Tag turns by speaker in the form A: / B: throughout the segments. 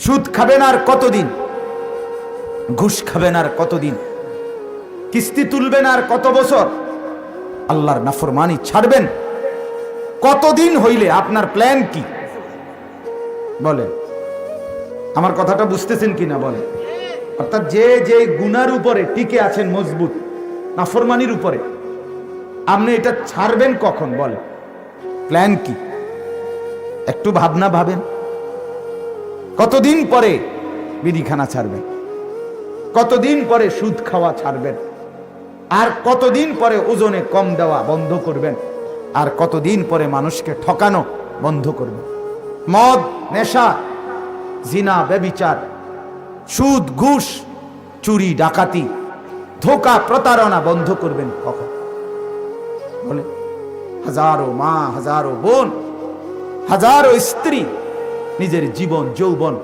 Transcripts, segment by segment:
A: সুদ খাবেন আর কতদিন, ঘুষ খাবেন আর কতদিন, কিস্তি তুলবেন আর কত বছর, আল্লাহর নাফরমানি ছাড়বেন কতদিন হইলে আপনার প্ল্যান কি? বলেন, আমার কথাটা বুঝতেছেন কিনা বলেন। অর্থাৎ যে যে গুনার উপরে টিকে আছেন মজবুত, নাফরমানির উপরে, আপনি এটা ছাড়বেন কখন? বলেন, প্ল্যান কি? একটু ভাবনা ভাবেন। কতদিন পরে বিড়িখানা ছাড়বেন, কতদিন পরে সুদ খাওয়া ছাড়বেন, আর কতদিন পরে ওজনে কম দেওয়া বন্ধ করবেন, আর কতদিন পরে মানুষকে ঠকানো বন্ধ করবেন। মদ, নেশা, জিনা, ব্যভিচার, সুদ, ঘুষ, চুরি, ডাকাতি, ধোঁকা, প্রতারণা বন্ধ করবেন কখন? বলে, হাজারো মা, হাজারো বোন, হাজারো স্ত্রী নিজের জীবন যৌবন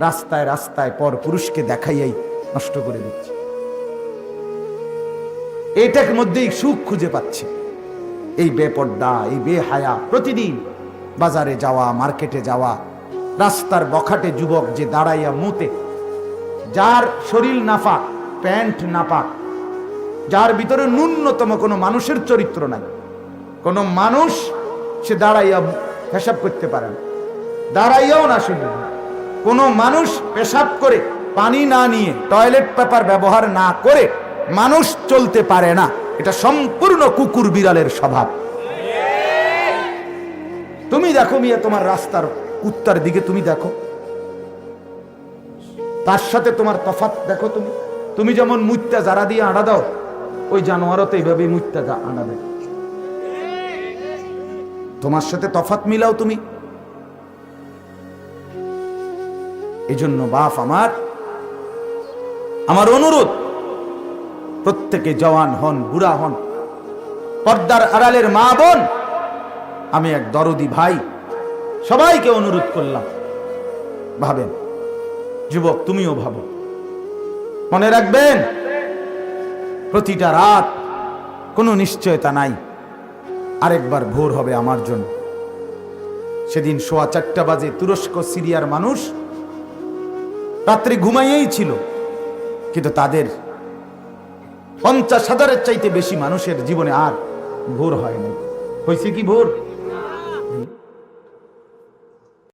A: রাস্তায় রাস্তায় পর পুরুষকে দেখাইয়াই নষ্ট করে দিচ্ছে। এটার মধ্যেই সুখ খুঁজে পাচ্ছে। এই বেপর্দা, এই বেহায়া, প্রতিদিন বাজারে যাওয়া, মার্কেটে যাওয়া, রাস্তার বখাটে যুবক যে দাঁড়াইয়া মুতে, যার শরীর নাপাক, প্যান্ট নাপাক, যার ভিতরে ন্যূনতম কোনো মানুষের চরিত্র নাই, কোনো মানুষ সে দাঁড়াইয়া পেশাব করতে পারে না, দাঁড়াইয়াও না, শুনে কোনো মানুষ পেশাব করে পানি না নিয়ে, টয়লেট পেপার ব্যবহার না করে মানুষ চলতে পারে না। এটা সম্পূর্ণ কুকুর বিড়ালের স্বভাব। তুমি দেখো মিয়া, তোমার রাস্তার উত্তর দিকে তুমি দেখো, তার সাথে তোমার তফাৎ দেখো। তুমি যেমন মুত্যা যারা দিয়ে আড়া দাও, ওই জানোয়ারও তো এইভাবে মুত্যা আড়া দেয়। তোমার সাথে তফাৎ মিলাও তুমি। এই জন্য বাপ আমার অনুরোধ, প্রত্যেকে জওয়ান হন, বুড়া হন, পর্দার আড়ালের মা বোন, আমি এক দরদি ভাই, সবাইকে অনুরোধ করলাম, ভাবেন। যুবক, তুমিও ভাবো। মনে রাখবেন, প্রতিটা রাত কোনো নিশ্চয়তা নাই, আরেকবার ভোর হবে আমার জন্য। সেদিন 4:15 বাজে তুরস্ক, সিরিয়ার মানুষ রাত্রে ঘুমাইয়েই ছিল, কিন্তু তাদের 50,000-এর চাইতে বেশি মানুষের জীবনে আর ভোর হয়নি। হয়েছে কি ভোর?